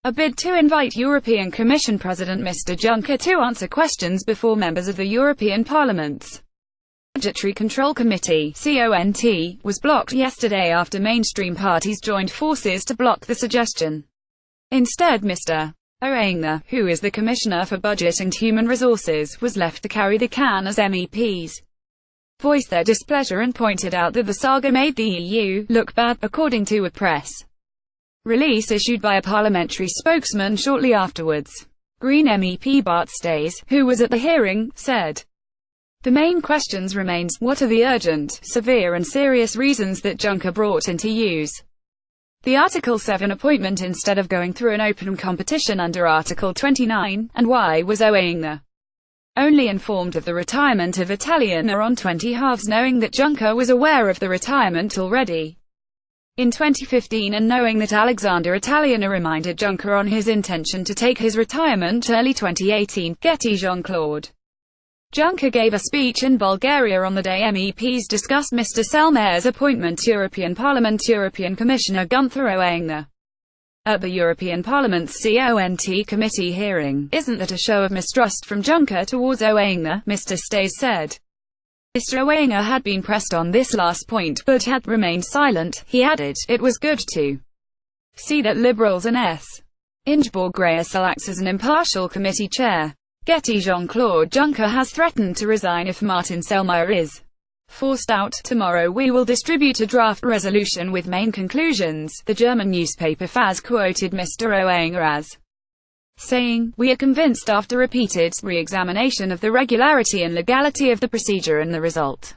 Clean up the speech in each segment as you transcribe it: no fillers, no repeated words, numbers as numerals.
a bid to invite European Commission President Mr Juncker to answer questions before members of the European Parliament's Budgetary Control Committee (CONT) was blocked yesterday after mainstream parties joined forces to block the suggestion. Instead, Mr Oettinger, who is the Commissioner for Budget and Human Resources, was left to carry the can as MEPs voiced their displeasure and pointed out that the saga made the EU look bad, according to a press release issued by a parliamentary spokesman shortly afterwards. Green MEP Bart Staes, who was at the hearing, said, "The main questions remains, what are the urgent, severe and serious reasons that Juncker brought into use the Article 7 appointment instead of going through an open competition under Article 29, and why was Oettinger only informed of the retirement of Italiana on 20 halves, knowing that Juncker was aware of the retirement already in 2015 and knowing that Alexander Italiana reminded Juncker on his intention to take his retirement early 2018. Getty Jean-Claude Juncker gave a speech in Bulgaria on the day MEPs discussed Mr Selmayr's appointment to European Parliament European Commissioner Günther Oettinger at the European Parliament's CONT committee hearing. "Isn't that a show of mistrust from Juncker towards Oettinger?" Mr Staes said. Mr Oettinger had been pressed on this last point, but had remained silent. He added, "It was good to see that Liberals and S. Ingeborg Grassel acts as an impartial committee chair." Getty Jean-Claude Juncker has threatened to resign if Martin Selmayr is forced out. "Tomorrow we will distribute a draft resolution with main conclusions." The German newspaper FAZ quoted Mr Oettinger as saying, "We are convinced after repeated re-examination of the regularity and legality of the procedure and the result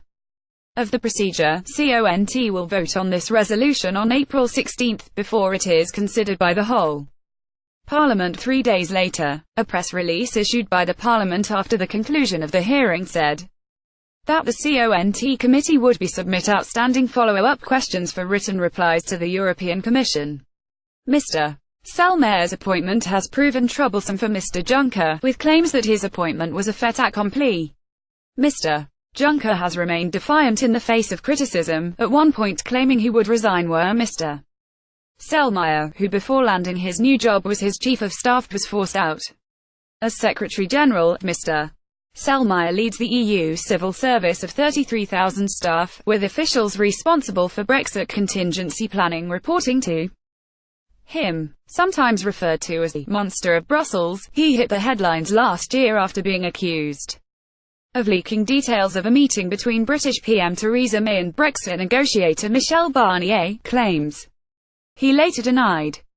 of the procedure, CONT will vote on this resolution on April 16, before it is considered by the whole Parliament 3 days later." A press release issued by the Parliament after the conclusion of the hearing said that the CONT committee would submit outstanding follow-up questions for written replies to the European Commission. Mr Selmayr's appointment has proven troublesome for Mr Juncker, with claims that his appointment was a fait accompli. Mr Juncker has remained defiant in the face of criticism, at one point claiming he would resign were Mr Selmayr, who before landing his new job was his chief of staff, was forced out. As Secretary-General, Mr Selmayr leads the EU civil service of 33,000 staff, with officials responsible for Brexit contingency planning reporting to him. Sometimes referred to as the monster of Brussels, he hit the headlines last year after being accused of leaking details of a meeting between British PM Theresa May and Brexit negotiator Michel Barnier, claims he later denied.